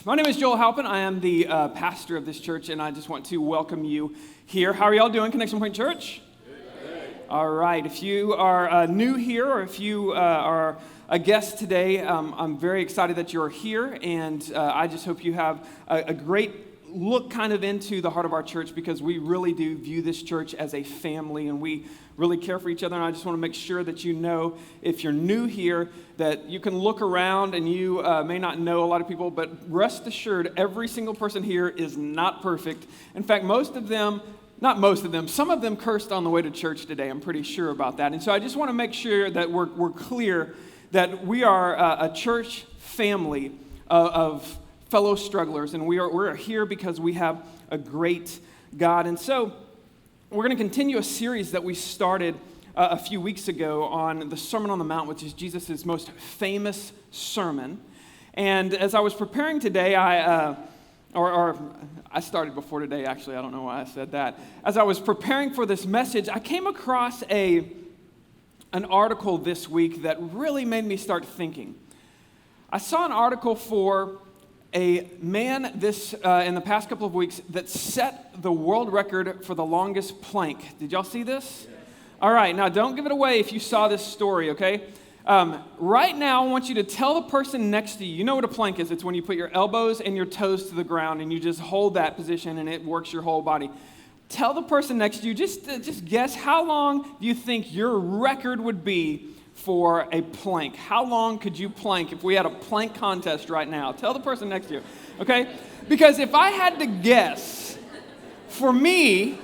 My name is Joel Halpin. I am the pastor of this church, and I just want to welcome you here. How are y'all doing, Connection Point Church? Good. All right. If you are new here, or if you are a guest today, I'm very excited that you're here, and I just hope you have a great look kind of into the heart of our church, because we really do view this church as a family, and we really care for each other. And I just want to make sure that you know, if you're new here, that you can look around and you may not know a lot of people, but rest assured, every single person here is not perfect. In fact, some of them cursed on the way to church today. I'm pretty sure about that. And so I just want to make sure that we're clear that we are a church family of fellow strugglers, and we're here because we have a great God. And so we're going to continue a series that we started a few weeks ago on the Sermon on the Mount, which is Jesus' most famous sermon. And as I was preparing today, I started before today, actually. I don't know why I said that. As I was preparing for this message, I came across an article this week that really made me start thinking. I saw an article for a man in the past couple of weeks that set the world record for the longest plank. Did y'all see this? Yeah. All right, now don't give it away if you saw this story, okay? Right now, I want you to tell the person next to you, you know what a plank is. It's when you put your elbows and your toes to the ground and you just hold that position and it works your whole body. Tell the person next to you, just guess how long do you think your record would be for a plank. How long could you plank if we had a plank contest right now? Tell the person next to you, okay? Because if I had to guess, for me,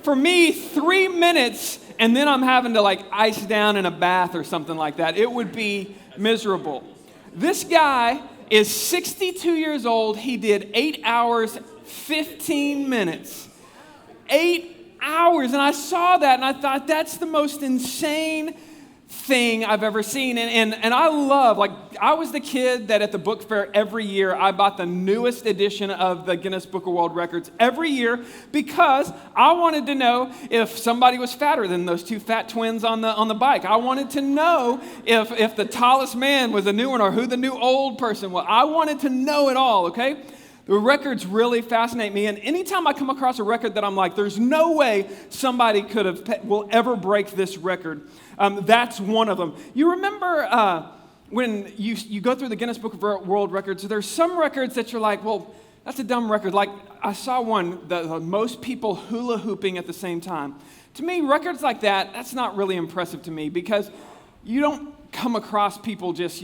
3 minutes and then I'm having to ice down in a bath or something like that, it would be miserable. This guy is 62 years old. He did 8 hours, 15 minutes. 8 hours, and I saw that and I thought, that's the most insane thing I've ever seen. And I love, I was the kid that at the book fair every year, I bought the newest edition of the Guinness Book of World Records every year, because I wanted to know if somebody was fatter than those two fat twins on the bike. I wanted to know if the tallest man was a new one or who the new old person was. I wanted to know it all, okay? The records really fascinate me, and anytime I come across a record that I'm like, there's no way somebody will ever break this record, that's one of them. You remember when you go through the Guinness Book of World Records, there's some records that you're like, well, that's a dumb record. Like, I saw one, the most people hula hooping at the same time. To me, records like that, that's not really impressive to me, because you don't come across people just,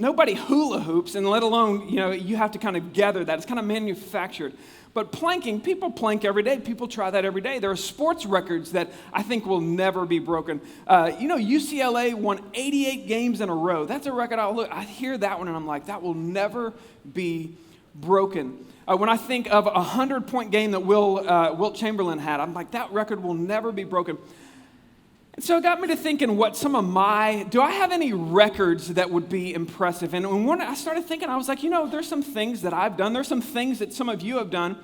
nobody hula hoops, and let alone, you have to kind of gather that. It's kind of manufactured. But planking, people plank every day. People try that every day. There are sports records that I think will never be broken. UCLA won 88 games in a row. That's a record I hear that one, and I'm like, that will never be broken. When I think of a 100-point game that Wilt Chamberlain had, I'm like, that record will never be broken. So it got me to thinking, do I have any records that would be impressive? And when I started thinking, I was like, there's some things that I've done, there's some things that some of you have done,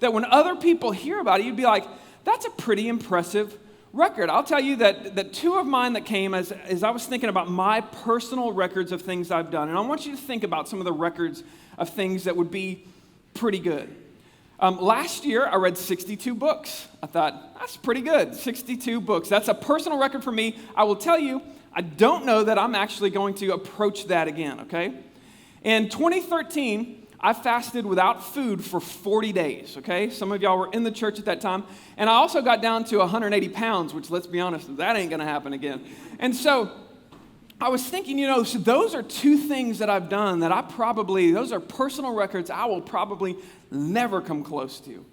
that when other people hear about it, you'd be like, that's a pretty impressive record. I'll tell you that two of mine that came as I was thinking about my personal records of things I've done. And I want you to think about some of the records of things that would be pretty good. Last year, I read 62 books. I thought, that's pretty good, 62 books. That's a personal record for me. I will tell you, I don't know that I'm actually going to approach that again, okay? In 2013, I fasted without food for 40 days, okay? Some of y'all were in the church at that time. And I also got down to 180 pounds, which, let's be honest, that ain't going to happen again. And so I was thinking, so those are two things that I've done that those are personal records I will probably never come close to.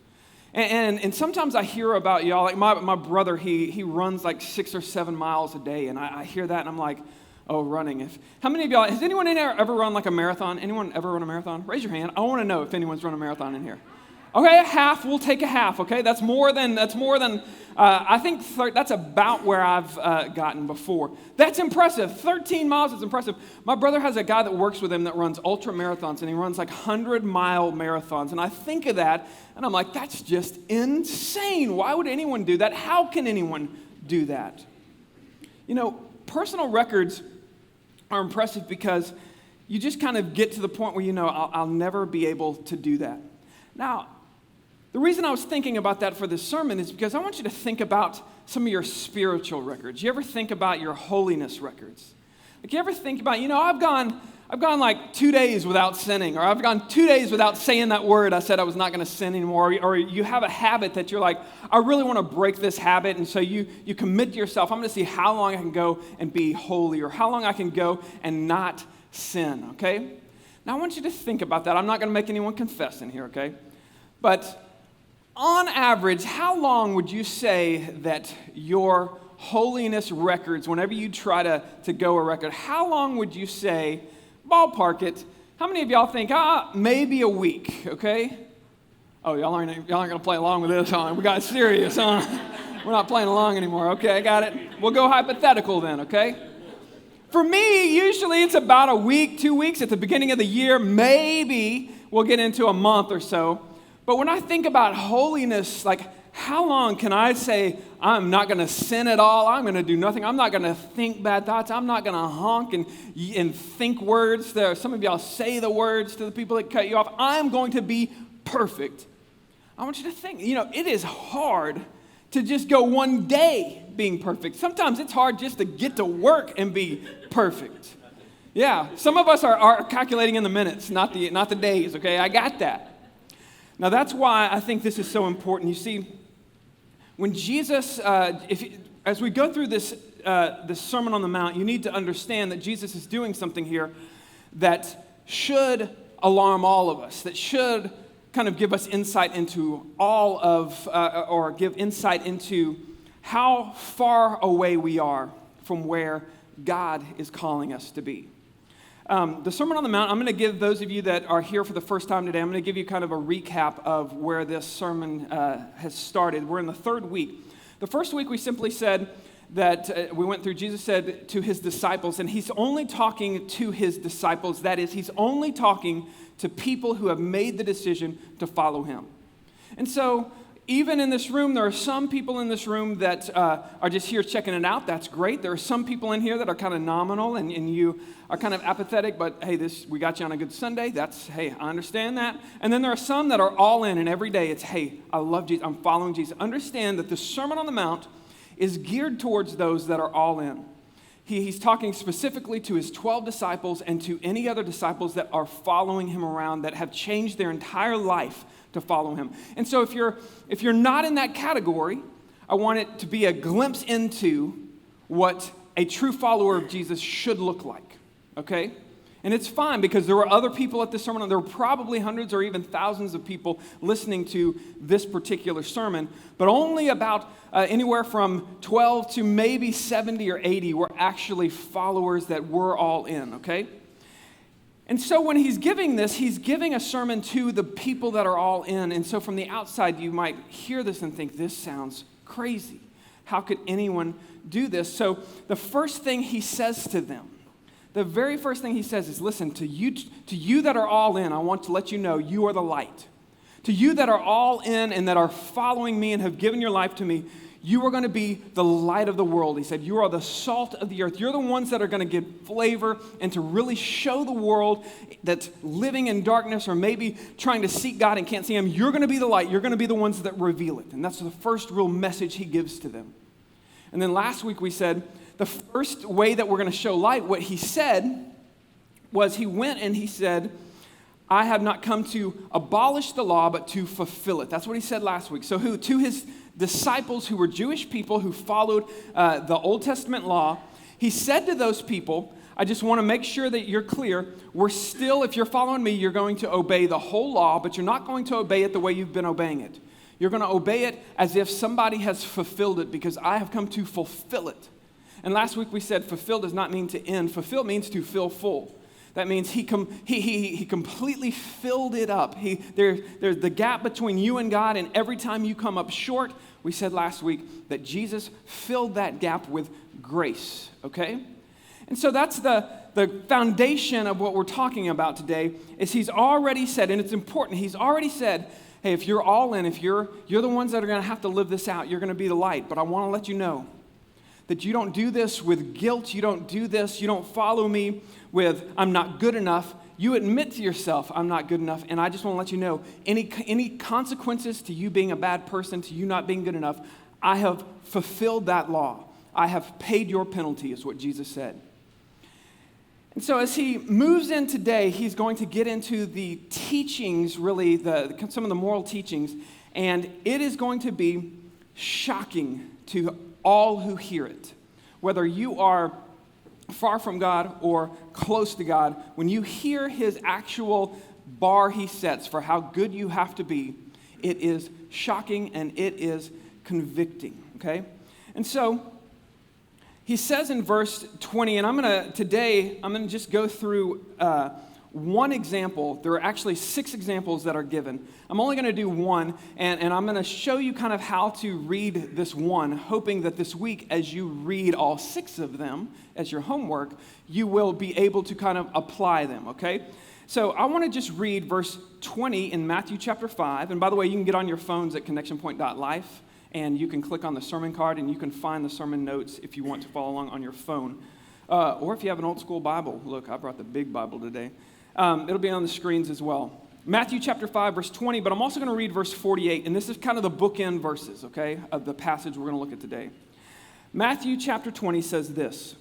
And sometimes I hear about y'all, like my brother, he runs 6 or 7 miles a day, and I hear that and I'm like, oh, running. How many of y'all, has anyone in here ever run a marathon? Anyone ever run a marathon? Raise your hand. I want to know if anyone's run a marathon in here. Okay, a half, we'll take a half, okay? That's more than I think that's about where I've gotten before. That's impressive. 13 miles is impressive. My brother has a guy that works with him that runs ultra marathons, and he runs 100-mile marathons. And I think of that, and I'm like, that's just insane. Why would anyone do that? How can anyone do that? Personal records are impressive because you just kind of get to the point where you know, I'll never be able to do that. Now, the reason I was thinking about that for this sermon is because I want you to think about some of your spiritual records. You ever think about your holiness records? Like, you ever think about, you know, I've gone like 2 days without sinning, or I've gone 2 days without saying that word I said I was not going to sin anymore, or you have a habit that you're like, I really want to break this habit, and so you commit to yourself, I'm going to see how long I can go and be holy, or how long I can go and not sin, okay? Now I want you to think about that. I'm not going to make anyone confess in here, okay? But on average, how long would you say that your holiness records, whenever you try to go a record, how long would you say, ballpark it, how many of y'all think, maybe a week, okay? Oh, y'all aren't going to play along with this, huh? We got serious, huh? We're not playing along anymore, okay, I got it. We'll go hypothetical then, okay? For me, usually it's about a week, 2 weeks at the beginning of the year. Maybe we'll get into a month or so. But when I think about holiness, like, how long can I say, I'm not going to sin at all, I'm going to do nothing, I'm not going to think bad thoughts, I'm not going to honk and think words. Some of y'all say the words to the people that cut you off. I'm going to be perfect. I want you to think, you know, it is hard to just go one day being perfect. Sometimes it's hard just to get to work and be perfect. Yeah, some of us are calculating in the minutes, not the days, okay? I got that. Now, that's why I think this is so important. You see, when Jesus, as we go through this Sermon on the Mount, you need to understand that Jesus is doing something here that should alarm all of us, that should kind of give us insight into or give insight into how far away we are from where God is calling us to be. The Sermon on the Mount, I'm going to give those of you that are here for the first time today, I'm going to give you kind of a recap of where this sermon has started. We're in the third week. The first week we simply said that we went through, Jesus said to his disciples, and he's only talking to his disciples. That is, he's only talking to people who have made the decision to follow him. And so, even in this room, there are some people in this room that are just here checking it out. That's great. There are some people in here that are kind of nominal and you are kind of apathetic, but hey, we got you on a good Sunday. Hey, I understand that. And then there are some that are all in, and every day it's, hey, I love Jesus. I'm following Jesus. Understand that the Sermon on the Mount is geared towards those that are all in. He's talking specifically to his 12 disciples and to any other disciples that are following him around, that have changed their entire life to follow him. And so if you're not in that category, I want it to be a glimpse into what a true follower of Jesus should look like, okay? And it's fine because there were other people at this sermon. There were probably hundreds or even thousands of people listening to this particular sermon, but only about anywhere from 12 to maybe 70 or 80 were actually followers that were all in, okay? And so when he's giving this, he's giving a sermon to the people that are all in. And so from the outside, you might hear this and think, this sounds crazy. How could anyone do this? So the first thing he says to them, the very first thing he says is, listen, to you that are all in, I want to let you know you are the light. To you that are all in and that are following me and have given your life to me, you are going to be the light of the world. He said, you are the salt of the earth. You're the ones that are going to give flavor and to really show the world that's living in darkness or maybe trying to seek God and can't see him. You're going to be the light. You're going to be the ones that reveal it. And that's the first real message he gives to them. And then last week we said the first way that we're going to show light, what he said was he went and he said, I have not come to abolish the law, but to fulfill it. That's what he said last week. So to his disciples who were Jewish people who followed the Old Testament law, he said to those people, I just want to make sure that you're clear. We're still, if you're following me, you're going to obey the whole law, but you're not going to obey it the way you've been obeying it. You're going to obey it as if somebody has fulfilled it because I have come to fulfill it. And last week we said fulfill does not mean to end. Fulfill means to fill full. That means he completely filled it up. There's the gap between you and God, and every time you come up short, we said last week that Jesus filled that gap with grace, okay? And so that's the foundation of what we're talking about today, is he's already said, and it's important, he's already said, hey, if you're all in, if you're the ones that are going to have to live this out, you're going to be the light. But I want to let you know that you don't do this with guilt. You don't do this. You don't follow me with, I'm not good enough. You admit to yourself, I'm not good enough. And I just want to let you know, any consequences to you being a bad person, to you not being good enough, I have fulfilled that law. I have paid your penalty, is what Jesus said. And so as he moves in today, he's going to get into the teachings, really, some of the moral teachings, and it is going to be shocking to all who hear it. Whether you are far from God or close to God, when you hear his actual bar he sets for how good you have to be, it is shocking and it is convicting, okay? And so he says in verse 20, and today I'm gonna just go through one example. There are actually 6 examples that are given. I'm only gonna do one, and I'm gonna show you kind of how to read this one, hoping that this week, as you read all 6 of them as your homework, you will be able to kind of apply them, okay? So I wanna just read verse 20 in Matthew chapter 5, and by the way, you can get on your phones at connectionpoint.life, and you can click on the sermon card, and you can find the sermon notes if you want to follow along on your phone. Or if you have an old school Bible. Look, I brought the big Bible today. It'll be on the screens as well. Matthew chapter 5, verse 20, but I'm also going to read verse 48, and this is kind of the bookend verses, okay, of the passage we're going to look at today. Matthew chapter 20 says this,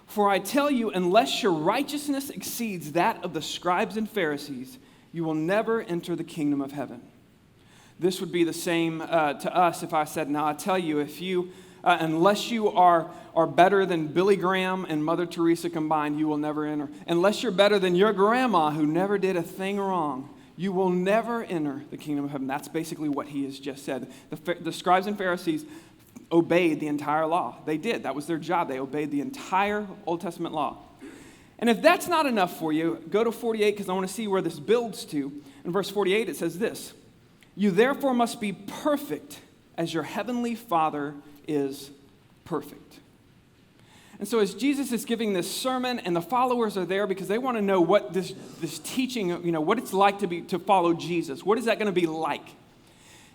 "For I tell you, unless your righteousness exceeds that of the scribes and Pharisees, you will never enter the kingdom of heaven." This would be the same to us if I said, now I tell you, if you, unless you are better than Billy Graham and Mother Teresa combined, you will never enter. Unless you're better than your grandma who never did a thing wrong, you will never enter the kingdom of heaven. That's basically what he has just said. The scribes and Pharisees obeyed the entire law. They did. That was their job. They obeyed the entire Old Testament law. And if that's not enough for you, go to 48 because I want to see where this builds to. In verse 48 it says this, "You therefore must be perfect as your heavenly Father is perfect." And so as Jesus is giving this sermon and the followers are there because they want to know what this teaching, what it's like to follow Jesus. What is that going to be like?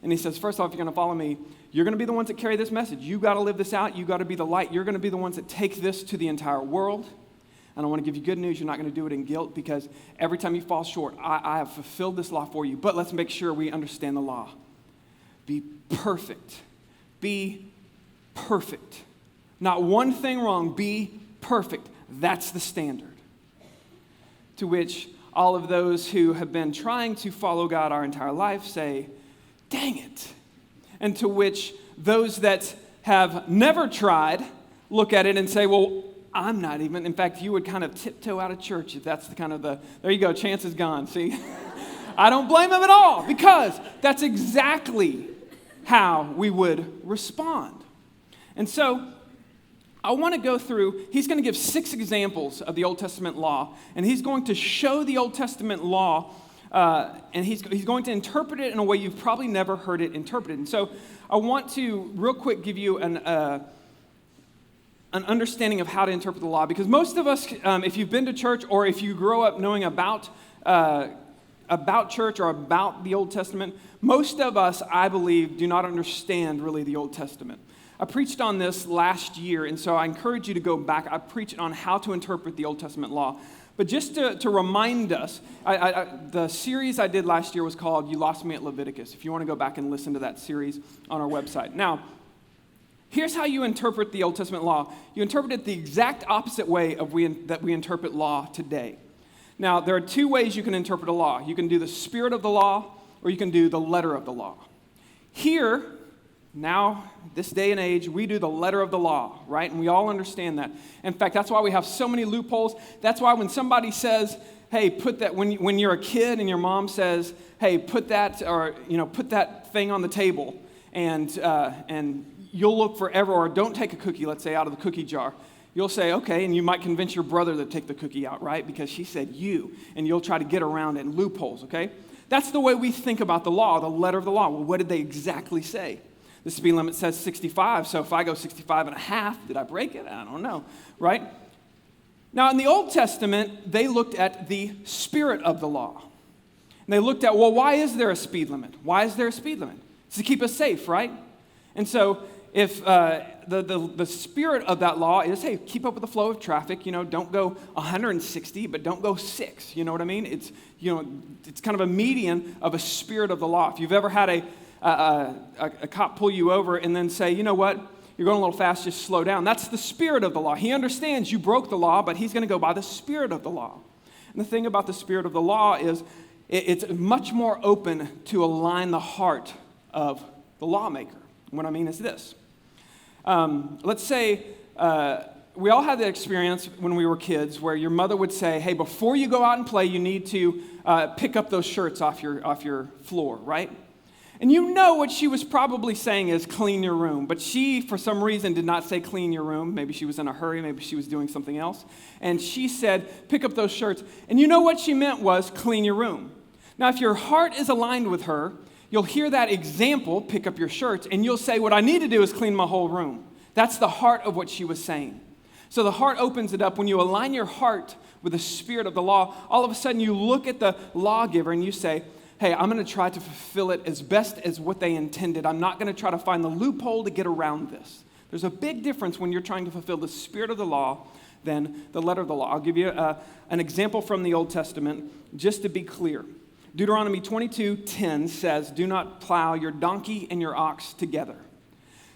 And he says, first off, if you're going to follow me, you're going to be the ones that carry this message. You got to live this out. You got to be the light. You're going to be the ones that take this to the entire world. And I want to give you good news. You're not going to do it in guilt because every time you fall short, I have fulfilled this law for you. But let's make sure we understand the law. Be perfect. Be perfect. Not one thing wrong. Be perfect. That's the standard. To which all of those who have been trying to follow God our entire life say, dang it. And to which those that have never tried look at it and say, well, I'm not even. In fact, you would kind of tiptoe out of church if that's the kind of there you go, chance is gone. See? I don't blame them at all because that's exactly how we would respond. And so I want to go through, he's going to give 6 examples of the Old Testament law, and he's going to show the Old Testament law, and he's going to interpret it in a way you've probably never heard it interpreted. And so I want to real quick give you an understanding of how to interpret the law, because most of us, if you've been to church or if you grow up knowing about church or about the Old Testament, most of us, I believe, do not understand really the Old Testament. I preached on this last year, and so I encourage you to go back. I preached on how to interpret the Old Testament law. But just to remind us, the series I did last year was called You Lost Me at Leviticus, if you want to go back and listen to that series on our website. Now, here's how you interpret the Old Testament law. You interpret it the exact opposite way that we interpret law today. Now, there are 2 ways you can interpret a law. You can do the spirit of the law, or you can do the letter of the law. Here, now, this day and age, we do the letter of the law, right? And we all understand that. In fact, that's why we have so many loopholes. That's why when somebody says, hey, put that, when you're a kid and your mom says, hey, put that thing on the table, and you'll look forever, or don't take a cookie, let's say, out of the cookie jar. You'll say, okay, and you might convince your brother to take the cookie out, right? Because she said you, and you'll try to get around it in loopholes, okay? That's the way we think about the law, the letter of the law. Well, what did they exactly say? The speed limit says 65, so if I go 65 and a half, did I break it? I don't know, right? Now, in the Old Testament, they looked at the spirit of the law. And they looked at, well, why is there a speed limit? Why is there a speed limit? It's to keep us safe, right? And so if the spirit of that law is, hey, keep up with the flow of traffic, don't go 160, but don't go 6, you know what I mean? It's kind of a median of a spirit of the law. If you've ever had a cop pull you over and then say, you know what, you're going a little fast, just slow down. That's the spirit of the law. He understands you broke the law, but he's going to go by the spirit of the law. And the thing about the spirit of the law is it's much more open to align the heart of the lawmaker. What I mean is this. Let's say we all had the experience when we were kids where your mother would say, hey, before you go out and play, you need to pick up those shirts off your floor, right? And you know what she was probably saying is clean your room. But she, for some reason, did not say clean your room. Maybe she was in a hurry. Maybe she was doing something else. And she said, pick up those shirts. And you know what she meant was clean your room. Now, if your heart is aligned with her, you'll hear that example, pick up your shirts, and you'll say, what I need to do is clean my whole room. That's the heart of what she was saying. So the heart opens it up. When you align your heart with the spirit of the law, all of a sudden you look at the lawgiver and you say, hey, I'm going to try to fulfill it as best as what they intended. I'm not going to try to find the loophole to get around this. There's a big difference when you're trying to fulfill the spirit of the law than the letter of the law. I'll give you an example from the Old Testament just to be clear. Deuteronomy 22:10 says, do not plow your donkey and your ox together.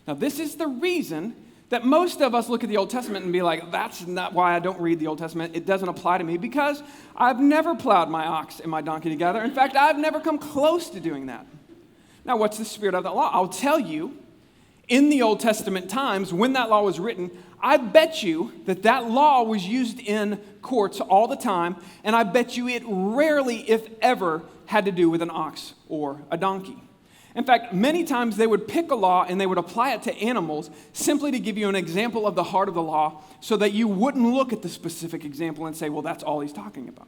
Now, this is the reason that most of us look at the Old Testament and be like, that's not why I don't read the Old Testament. It doesn't apply to me because I've never plowed my ox and my donkey together. In fact, I've never come close to doing that. Now, what's the spirit of that law? I'll tell you, in the Old Testament times, when that law was written, I bet you that law was used in courts all the time, and I bet you it rarely, if ever, had to do with an ox or a donkey. In fact, many times they would pick a law and they would apply it to animals simply to give you an example of the heart of the law so that you wouldn't look at the specific example and say, well, that's all he's talking about.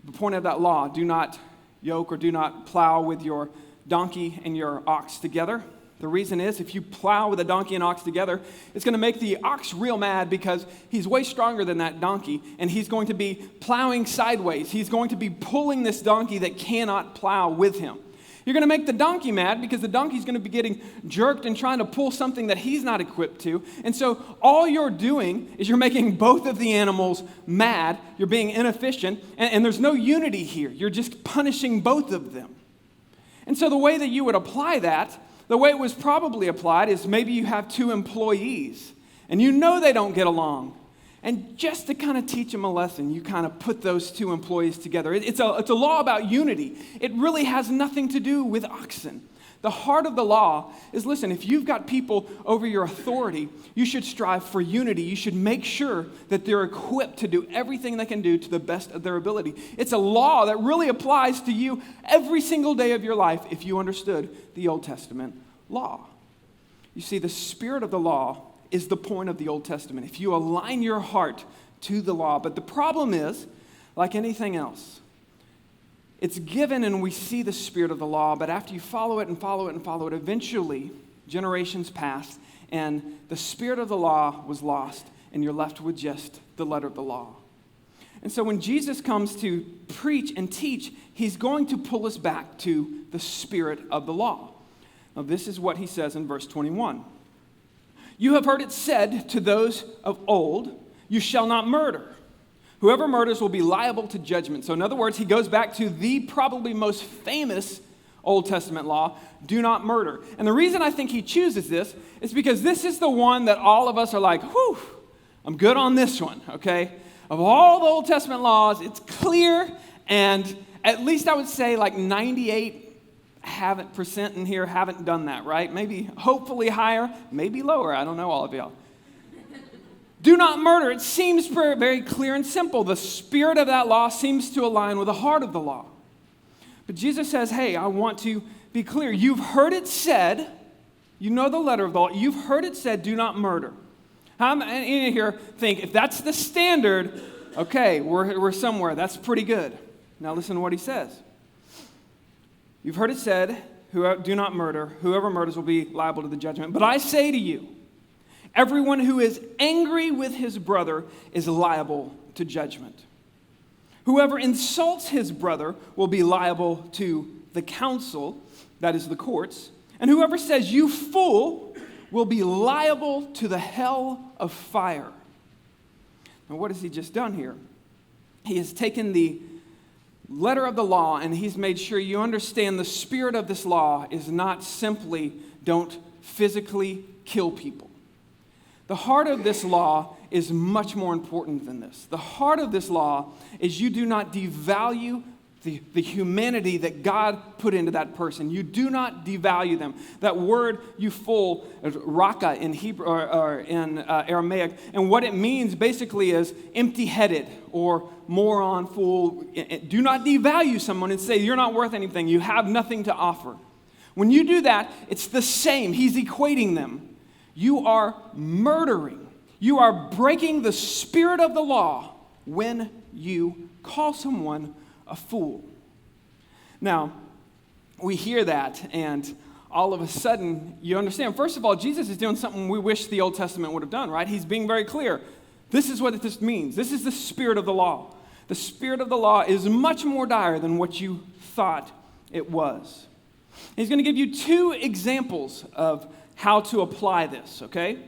The point of that law, do not yoke or do not plow with your donkey and your ox together. The reason is if you plow with a donkey and ox together, it's going to make the ox real mad because he's way stronger than that donkey, and he's going to be plowing sideways. He's going to be pulling this donkey that cannot plow with him. You're going to make the donkey mad because the donkey's going to be getting jerked and trying to pull something that he's not equipped to. And so all you're doing is you're making both of the animals mad. You're being inefficient, and there's no unity here. You're just punishing both of them. And so the way that you would apply that, the way it was probably applied is maybe you have two employees, and you know they don't get along. And just to kind of teach them a lesson, you kind of put those two employees together. It's a law about unity. It really has nothing to do with oxen. The heart of the law is, listen, if you've got people over your authority, you should strive for unity. You should make sure that they're equipped to do everything they can do to the best of their ability. It's a law that really applies to you every single day of your life if you understood the Old Testament law. You see, the spirit of the law is the point of the Old Testament. If you align your heart to the law. But the problem is, like anything else, it's given and we see the spirit of the law, but after you follow it and follow it and follow it, eventually generations pass and the spirit of the law was lost and you're left with just the letter of the law. And so when Jesus comes to preach and teach, he's going to pull us back to the spirit of the law. Now this is what he says in verse 21. You have heard it said to those of old, you shall not murder. Whoever murders will be liable to judgment. So in other words, he goes back to the probably most famous Old Testament law, do not murder. And the reason I think he chooses this is because this is the one that all of us are like, whew, I'm good on this one, okay? Of all the Old Testament laws, it's clear, and at least I would say like 98% in here haven't done that, right? Maybe, hopefully higher, maybe lower. I don't know all of y'all. Do not murder. It seems very clear and simple. The spirit of that law seems to align with the heart of the law. But Jesus says, hey, I want to be clear. You've heard it said, you know the letter of the law, you've heard it said, do not murder. How many of here think, if that's the standard, okay, we're somewhere. That's pretty good. Now listen to what he says. You've heard it said, do not murder. Whoever murders will be liable to the judgment. But I say to you, everyone who is angry with his brother is liable to judgment. Whoever insults his brother will be liable to the council, that is the courts. And whoever says, you fool, will be liable to the hell of fire. Now, what has he just done here? He has taken the letter of the law and he's made sure you understand the spirit of this law is not simply don't physically kill people. The heart of this law is much more important than this. The heart of this law is you do not devalue the humanity that God put into that person. You do not devalue them. That word euphol, raka in Hebrew or in Aramaic, and what it means basically is empty-headed or moron, fool. Do not devalue someone and say you're not worth anything. You have nothing to offer. When you do that, it's the same. He's equating them. You are murdering. You are breaking the spirit of the law when you call someone a fool. Now, we hear that, and all of a sudden, you understand. First of all, Jesus is doing something we wish the Old Testament would have done, right? He's being very clear. This is what this means. This is the spirit of the law. The spirit of the law is much more dire than what you thought it was. He's going to give you two examples of how to apply this, okay?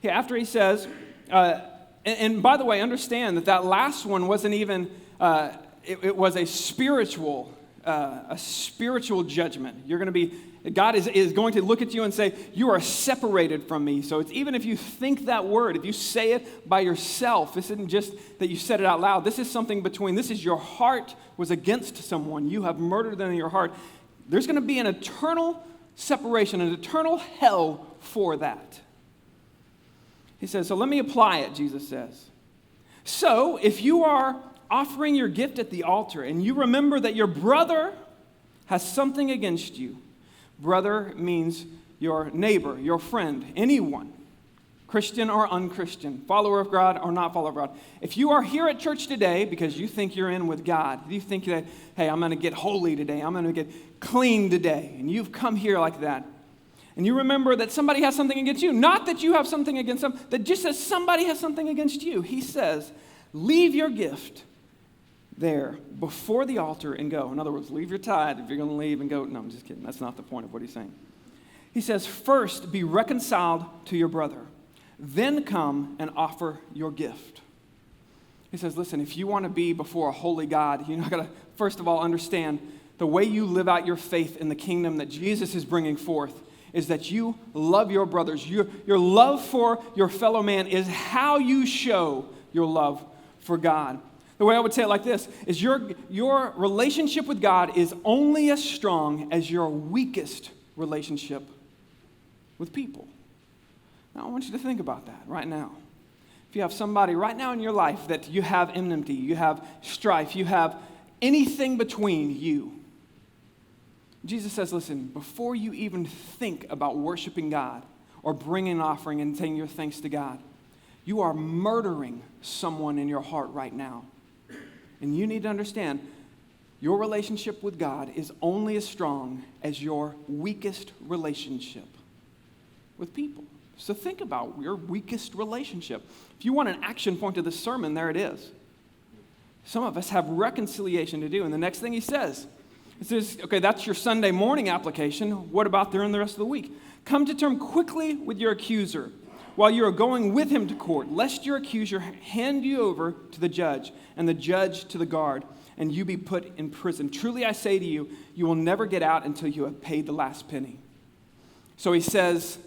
After he says, and by the way, understand that last one wasn't even, it was a spiritual judgment. You're going to be, God is going to look at you and say, you are separated from me. So it's even if you think that word, if you say it by yourself, this isn't just that you said it out loud. This is something between, this is your heart was against someone. You have murdered them in your heart. There's going to be an eternal separation, an eternal hell for that. He says, so let me apply it, Jesus says. So if you are offering your gift at the altar and you remember that your brother has something against you, brother means your neighbor, your friend, anyone, Christian or unchristian, follower of God or not follower of God. If you are here at church today because you think you're in with God, you think that, hey, I'm going to get holy today, I'm going to get clean today, and you've come here like that, and you remember that somebody has something against you, not that you have something against them, that just as somebody has something against you, he says, leave your gift there before the altar and go. In other words, leave your tithe if you're going to leave and go. No, I'm just kidding. That's not the point of what he's saying. He says, first, be reconciled to your brother. Then come and offer your gift. He says, listen, if you want to be before a holy God, you're not going to, first of all, understand the way you live out your faith in the kingdom that Jesus is bringing forth is that you love your brothers. Your love for your fellow man is how you show your love for God. The way I would say it like this is your relationship with God is only as strong as your weakest relationship with people. Now, I want you to think about that right now. If you have somebody right now in your life that you have enmity, you have strife, you have anything between you, Jesus says, listen, before you even think about worshiping God or bringing an offering and saying your thanks to God, you are murdering someone in your heart right now. And you need to understand, your relationship with God is only as strong as your weakest relationship with people. So think about your weakest relationship. If you want an action point of this sermon, there it is. Some of us have reconciliation to do. And the next thing he says, it says, okay, that's your Sunday morning application. What about during the rest of the week? Come to terms quickly with your accuser while you are going with him to court, lest your accuser hand you over to the judge and the judge to the guard, and you be put in prison. Truly I say to you, you will never get out until you have paid the last penny. So he says,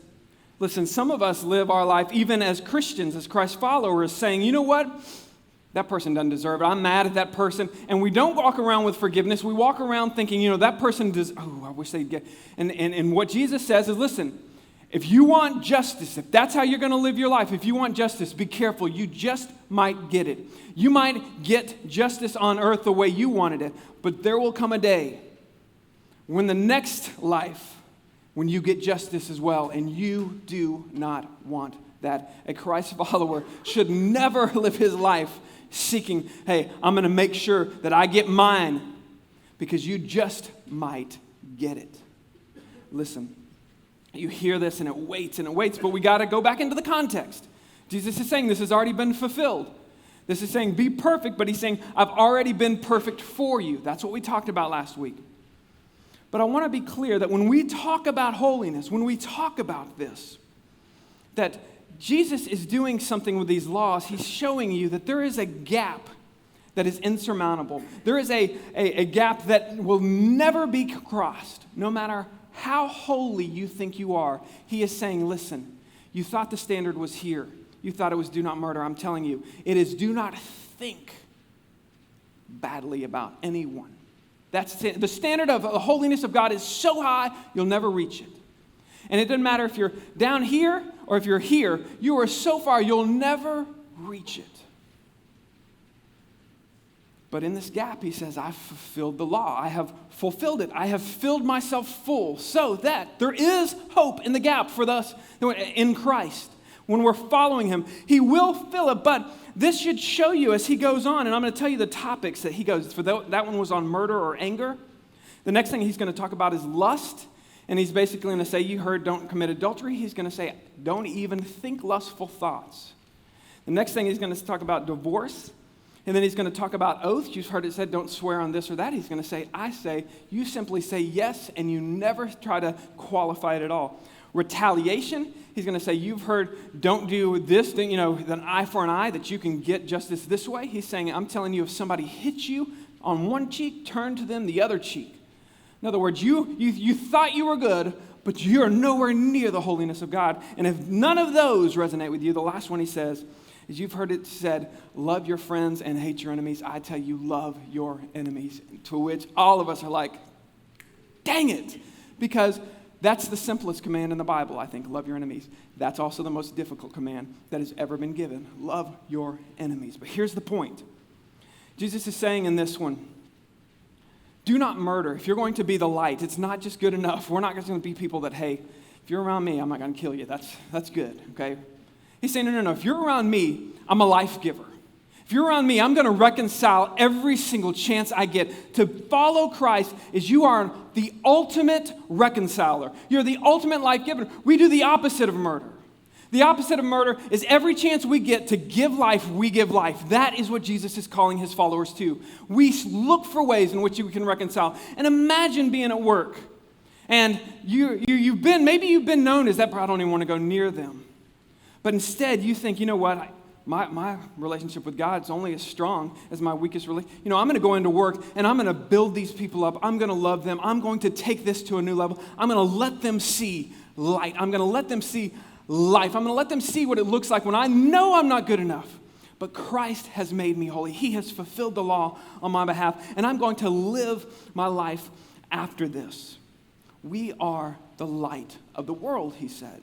listen, some of us live our life, even as Christians, as Christ followers, saying, you know what? That person doesn't deserve it. I'm mad at that person. And we don't walk around with forgiveness. We walk around thinking, that person does, I wish they'd get. And what Jesus says is, listen, if you want justice, if that's how you're going to live your life, if you want justice, be careful. You just might get it. You might get justice on earth the way you wanted it. But there will come a day when the next life, when you get justice as well, and you do not want that. A Christ follower should never live his life seeking, hey, I'm going to make sure that I get mine, because you just might get it. Listen, you hear this and it waits, but we got to go back into the context. Jesus is saying this has already been fulfilled. This is saying be perfect, but he's saying I've already been perfect for you. That's what we talked about last week. But I want to be clear that when we talk about holiness, when we talk about this, that Jesus is doing something with these laws. He's showing you that there is a gap that is insurmountable. There is a gap that will never be crossed, no matter how holy you think you are. He is saying, listen, you thought the standard was here. You thought it was do not murder. I'm telling you, it is do not think badly about anyone. That's the standard of the holiness of God is so high, you'll never reach it. And it doesn't matter if you're down here or if you're here, you are so far, you'll never reach it. But in this gap, he says, I've fulfilled the law. I have fulfilled it. I have filled myself full so that there is hope in the gap for us in Christ. When we're following him, he will fill it. But this should show you as he goes on, and I'm going to tell you the topics that he goes. For that one was on murder or anger. The next thing he's going to talk about is lust. And he's basically going to say, you heard don't commit adultery. He's going to say, don't even think lustful thoughts. The next thing he's going to talk about divorce. And then he's going to talk about oaths. You've heard it said, don't swear on this or that. He's going to say, I say, you simply say yes, and you never try to qualify it at all. Retaliation, he's going to say, you've heard, don't do this thing, an eye for an eye, that you can get justice this way. He's saying, I'm telling you, if somebody hits you on one cheek, turn to them the other cheek. In other words, you thought you were good, but you're nowhere near the holiness of God. And if none of those resonate with you, the last one he says, is you've heard it said, love your friends and hate your enemies. I tell you, love your enemies. To which all of us are like, dang it. Because that's the simplest command in the Bible, I think, love your enemies. That's also the most difficult command that has ever been given. Love your enemies. But here's the point. Jesus is saying in this one, do not murder. If you're going to be the light, it's not just good enough. We're not just going to be people that, hey, if you're around me, I'm not going to kill you. That's good, okay? He's saying, no. If you're around me, I'm a life giver. If you're around me, I'm going to reconcile every single chance I get. To follow Christ is you are the ultimate reconciler. You're the ultimate life giver. We do the opposite of murder. The opposite of murder is every chance we get to give life, we give life. That is what Jesus is calling his followers to. We look for ways in which we can reconcile. And imagine being at work and maybe you've been known as that, I don't even want to go near them. But instead, you think, you know what, my relationship with God is only as strong as my weakest relationship. I'm going to go into work, and I'm going to build these people up. I'm going to love them. I'm going to take this to a new level. I'm going to let them see light. I'm going to let them see life. I'm going to let them see what it looks like when I know I'm not good enough. But Christ has made me holy. He has fulfilled the law on my behalf, and I'm going to live my life after this. We are the light of the world, he said.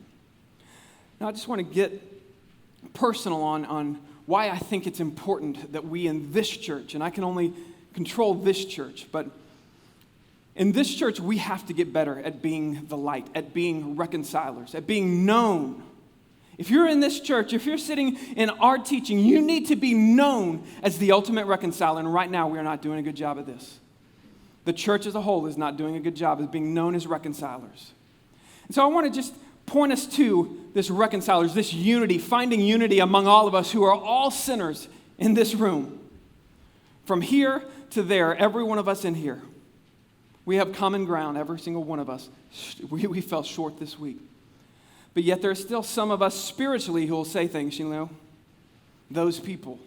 Now, I just want to get personal on why I think it's important that we in this church, and I can only control this church, but in this church, we have to get better at being the light, at being reconcilers, at being known. If you're in this church, if you're sitting in our teaching, you need to be known as the ultimate reconciler, and right now we are not doing a good job of this. The church as a whole is not doing a good job of being known as reconcilers. And so I want to just point us to this reconcilers, this unity, finding unity among all of us who are all sinners in this room. From here to there, every one of us in here, we have common ground, every single one of us. We fell short this week. But yet there are still some of us spiritually who will say things, those people.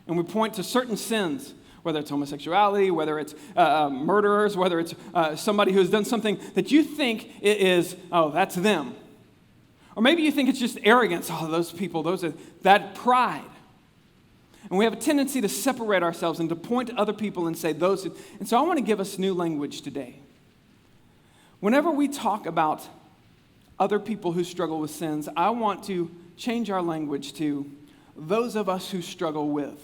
And we point to certain sins, whether it's homosexuality, whether it's murderers, whether it's somebody who has done something that you think is, that's them. Or maybe you think it's just arrogance. Those people, that pride. And we have a tendency to separate ourselves and to point to other people and say those. And so I want to give us new language today. Whenever we talk about other people who struggle with sins, I want to change our language to those of us who struggle with.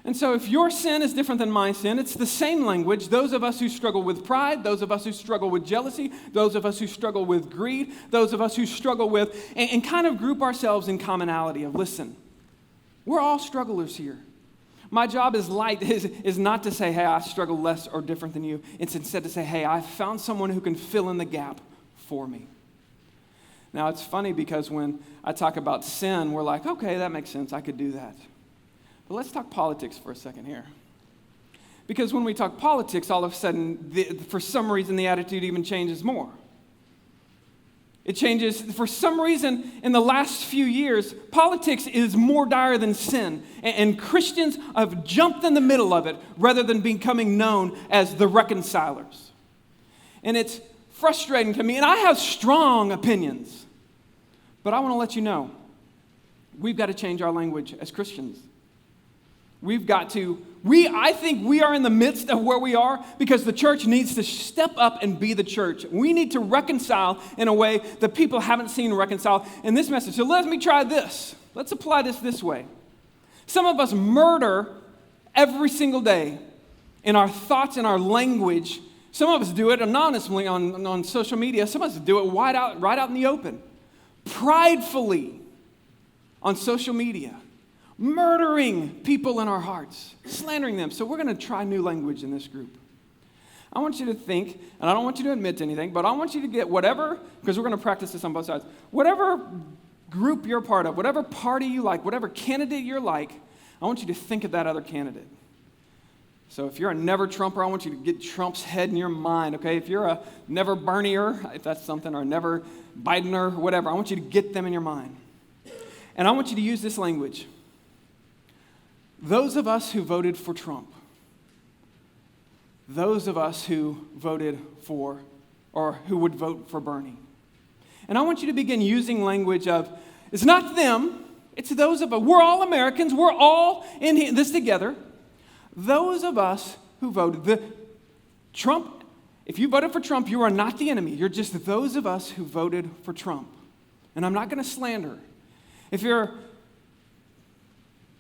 And so if your sin is different than my sin, it's the same language. Those of us who struggle with pride, those of us who struggle with jealousy, those of us who struggle with greed, those of us who struggle with, and kind of group ourselves in commonality of, listen, we're all strugglers here. My job as light is not to say, hey, I struggle less or different than you. It's instead to say, hey, I found someone who can fill in the gap for me. Now, it's funny because when I talk about sin, we're like, okay, that makes sense. I could do that. But let's talk politics for a second here. Because when we talk politics, all of a sudden, for some reason, the attitude even changes more. It changes. For some reason, in the last few years, politics is more dire than sin. And Christians have jumped in the middle of it rather than becoming known as the reconcilers. And it's frustrating to me. And I have strong opinions. But I want to let you know, we've got to change our language as Christians. I think we are in the midst of where we are because the church needs to step up and be the church. We need to reconcile in a way that people haven't seen reconciled in this message. So let me try this. Let's apply this way. Some of us murder every single day in our thoughts and our language. Some of us do it anonymously on social media. Some of us do it right out in the open. Pridefully on social media. Murdering people in our hearts, slandering them. So we're going to try new language in this group. I want you to think, and I don't want you to admit to anything, but I want you to get whatever, because we're going to practice this on both sides, whatever group you're part of, whatever party you like, whatever candidate you're like, I want you to think of that other candidate. So if you're a never Trumper, I want you to get Trump's head in your mind, okay? If you're a never Bernier, if that's something, or never Bidener, whatever, I want you to get them in your mind. And I want you to use this language. Those of us who voted for Trump, those of us who voted for, or who would vote for Bernie. And I want you to begin using language of, it's not them, it's those of us. We're all Americans, we're all in this together. Those of us who voted, Trump, if you voted for Trump, you are not the enemy. You're just those of us who voted for Trump. And I'm not going to slander. If you're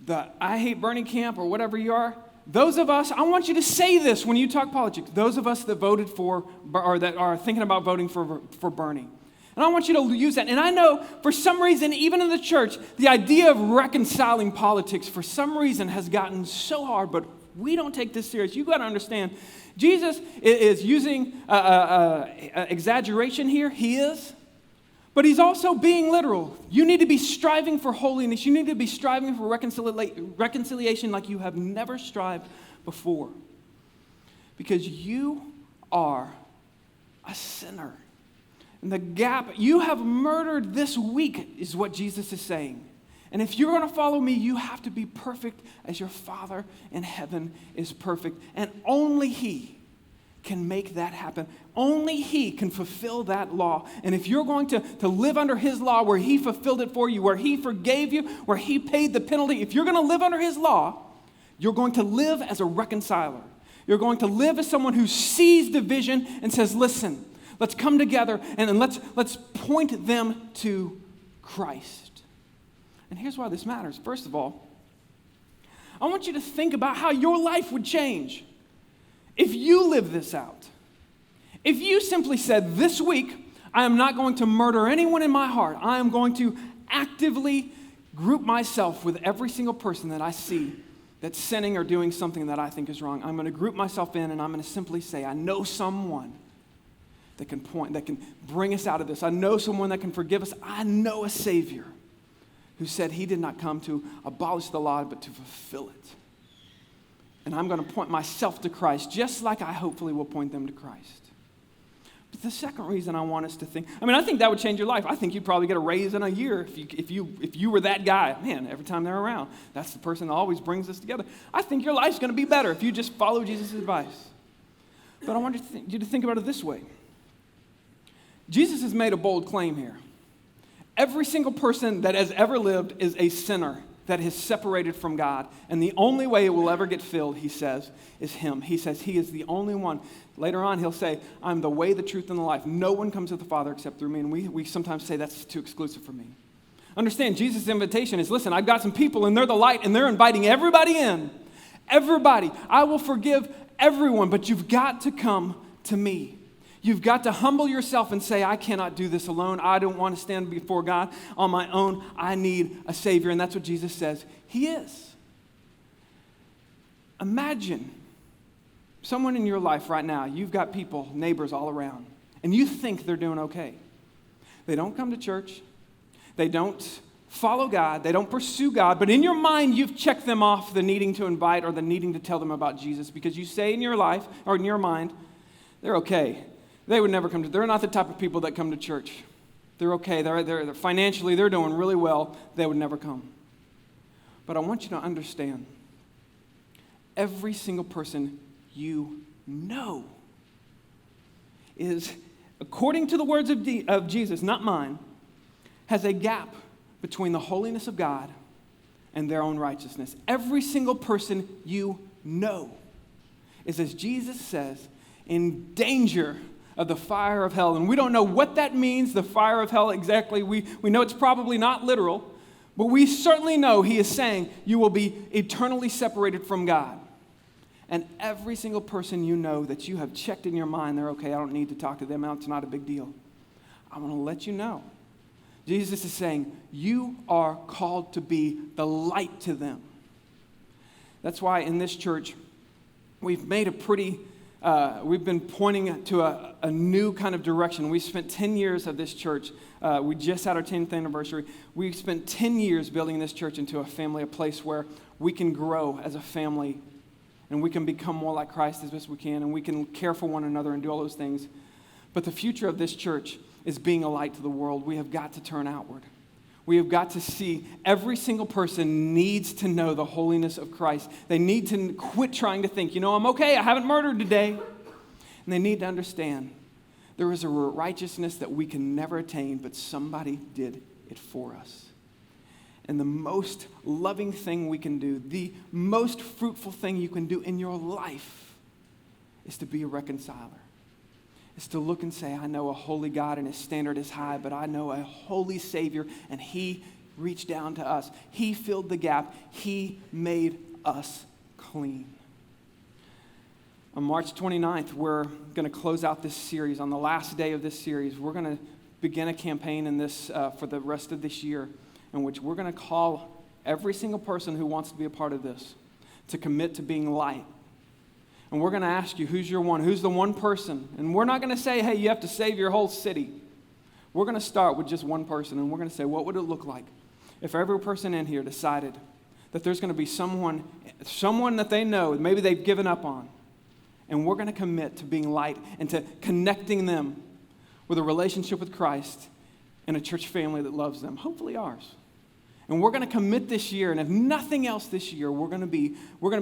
the I hate Bernie camp or whatever you are, those of us, I want you to say this when you talk politics, those of us that voted for, or that are thinking about voting for Bernie. And I want you to use that. And I know for some reason, even in the church, the idea of reconciling politics for some reason has gotten so hard, but we don't take this serious. You've got to understand, Jesus is using exaggeration here. He is. But he's also being literal. You need to be striving for holiness. You need to be striving for reconciliation like you have never strived before. Because you are a sinner. And the gap, you have murdered this week is what Jesus is saying. And if you're going to follow me, you have to be perfect as your Father in heaven is perfect. And only He can make that happen. Only He can fulfill that law. And if you're going to live under His law where He fulfilled it for you, where He forgave you, where He paid the penalty, if you're going to live under His law, you're going to live as a reconciler. You're going to live as someone who sees division and says, listen, let's come together and let's point them to Christ. And here's why this matters. First of all, I want you to think about how your life would change if you live this out. If you simply said, this week, I am not going to murder anyone in my heart. I am going to actively group myself with every single person that I see that's sinning or doing something that I think is wrong. I'm going to group myself in and I'm going to simply say, I know someone that can bring us out of this. I know someone that can forgive us. I know a Savior who said He did not come to abolish the law, but to fulfill it. And I'm going to point myself to Christ, just like I hopefully will point them to Christ. But the second reason I want us to think, I think that would change your life. I think you'd probably get a raise in a year if you were that guy. Man, every time they're around, that's the person that always brings us together. I think your life's going to be better if you just follow Jesus' advice. But I want you to think about it this way. Jesus has made a bold claim here. Every single person that has ever lived is a sinner that is separated from God. And the only way it will ever get filled, He says, is Him. He says He is the only one. Later on, He'll say, I'm the way, the truth, and the life. No one comes to the Father except through me. And we sometimes say that's too exclusive for me. Understand, Jesus' invitation is, listen, I've got some people and they're the light and they're inviting everybody in. Everybody. I will forgive everyone, but you've got to come to me. You've got to humble yourself and say, I cannot do this alone. I don't want to stand before God on my own. I need a Savior. And that's what Jesus says He is. Imagine someone in your life right now, you've got people, neighbors all around, and you think they're doing okay. They don't come to church. They don't follow God. They don't pursue God. But in your mind, you've checked them off the needing to invite or the needing to tell them about Jesus because you say in your life or in your mind, they're okay. They would never come to, they're not the type of people that come to church. They're okay. They're financially, they're doing really well. They would never come. But I want you to understand, every single person you know is, according to the words of Jesus, not mine, has a gap between the holiness of God and their own righteousness. Every single person you know is, as Jesus says, in danger of the fire of hell. And we don't know what that means, the fire of hell exactly. We know it's probably not literal, but we certainly know he is saying you will be eternally separated from God. And every single person you know that you have checked in your mind, they're okay, I don't need to talk to them, it's not a big deal. I want to let you know. Jesus is saying you are called to be the light to them. That's why in this church, we've made we've been pointing to a new kind of direction. We spent 10 years of this church. We just had our 10th anniversary. We spent 10 years building this church into a family, a place where we can grow as a family and we can become more like Christ as best we can, and we can care for one another and do all those things. But the future of this church is being a light to the world. We have got to turn outward. We have got to see every single person needs to know the holiness of Christ. They need to quit trying to think, I'm okay, I haven't murdered today. And they need to understand there is a righteousness that we can never attain, but somebody did it for us. And the most loving thing we can do, the most fruitful thing you can do in your life is to be a reconciler. Is to look and say, I know a holy God and his standard is high, but I know a holy Savior and he reached down to us. He filled the gap. He made us clean. On March 29th, we're going to close out this series. On the last day of this series, we're going to begin a campaign in this for the rest of this year in which we're going to call every single person who wants to be a part of this to commit to being light. And we're going to ask you, who's the one person? And we're not going to say, hey, you have to save your whole city. We're going to start with just one person, and we're going to say, what would it look like if every person in here decided that there's going to be someone that they know, maybe they've given up on, and we're going to commit to being light and to connecting them with a relationship with Christ and a church family that loves them, hopefully ours. And we're going to commit this year, and if nothing else this year, we're going to be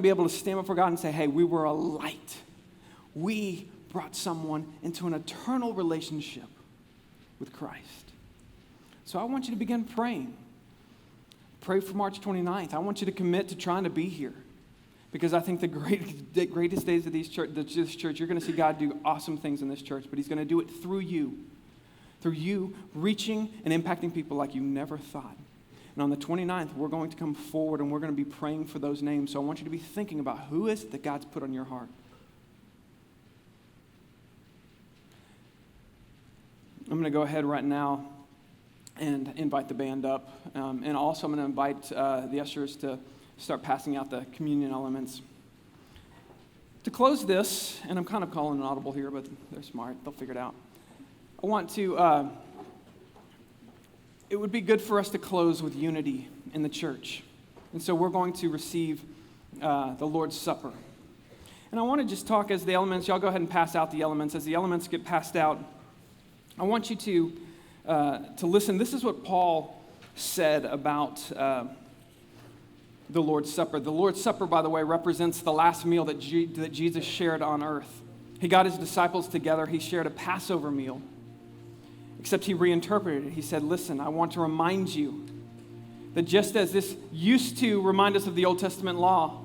able to stand before God and say, hey, we were a light. We brought someone into an eternal relationship with Christ. So I want you to begin praying. Pray for March 29th. I want you to commit to trying to be here, because I think the greatest days of this church, you're going to see God do awesome things in this church, but he's going to do it through you reaching and impacting people like you never thought. And on the 29th, we're going to come forward and we're going to be praying for those names. So I want you to be thinking about who is it that God's put on your heart. I'm going to go ahead right now and invite the band up. And also I'm going to invite the ushers to start passing out the communion elements. To close this, and I'm kind of calling an audible here, but they're smart. They'll figure it out. I want to... it would be good for us to close with unity in the church. And so we're going to receive the Lord's Supper. And I want to just talk as the elements, y'all go ahead and pass out the elements. As the elements get passed out, I want you to listen. This is what Paul said about the Lord's Supper. The Lord's Supper, by the way, represents the last meal that Jesus shared on earth. He got his disciples together. He shared a Passover meal. Except he reinterpreted it. He said, listen, I want to remind you that just as this used to remind us of the Old Testament law,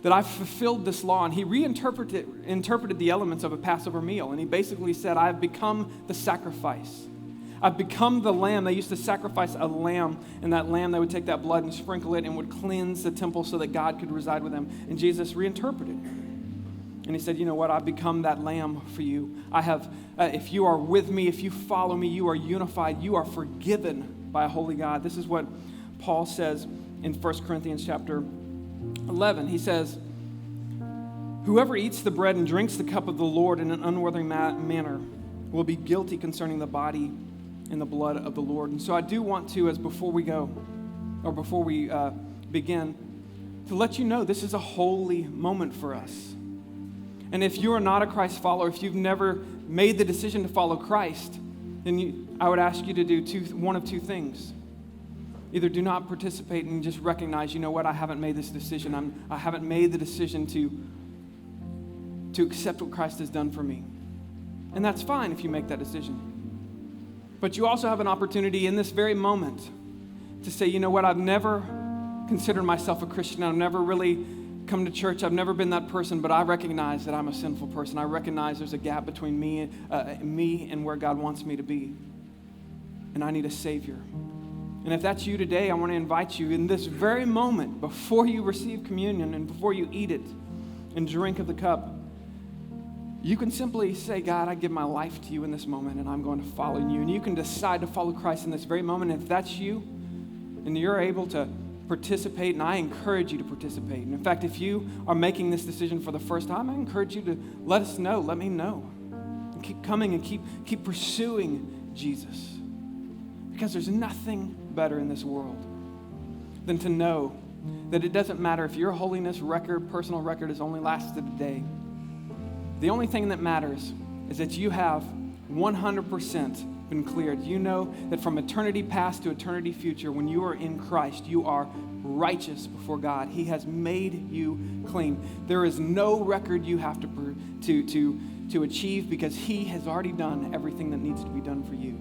that I've fulfilled this law. And he interpreted the elements of a Passover meal. And he basically said, I've become the sacrifice. I've become the lamb. They used to sacrifice a lamb, and that lamb, they would take that blood and sprinkle it and would cleanse the temple so that God could reside with them. And Jesus reinterpreted it. And he said, you know what? I've become that lamb for you. I have, if you are with me, if you follow me, you are unified. You are forgiven by a holy God. This is what Paul says in 1 Corinthians chapter 11. He says, whoever eats the bread and drinks the cup of the Lord in an unworthy manner will be guilty concerning the body and the blood of the Lord. And so I do want to, before we begin, to let you know this is a holy moment for us. And if you are not a Christ follower, if you've never made the decision to follow Christ, then I would ask you to do one of two things. Either do not participate and just recognize, you know what, I haven't made this decision. I haven't made the decision to accept what Christ has done for me. And that's fine if you make that decision. But you also have an opportunity in this very moment to say, you know what, I've never considered myself a Christian. I've never really come to church. I've never been that person, but I recognize that I'm a sinful person. I recognize there's a gap between me and where God wants me to be. And I need a Savior. And if that's you today, I want to invite you in this very moment, before you receive communion and before you eat it and drink of the cup, you can simply say, God, I give my life to you in this moment, and I'm going to follow you. And you can decide to follow Christ in this very moment. If that's you, and you're able to participate, and I encourage you to participate. And in fact, if you are making this decision for the first time, I encourage you to let us know. Let me know. And keep coming and keep pursuing Jesus. Because there's nothing better in this world than to know that it doesn't matter if your holiness record, personal record, has only lasted a day. The only thing that matters is that you have 100% been cleared. You know that from eternity past to eternity future, when you are in Christ, you are righteous before God. He has made you clean. There is no record you have to achieve, because He has already done everything that needs to be done for you.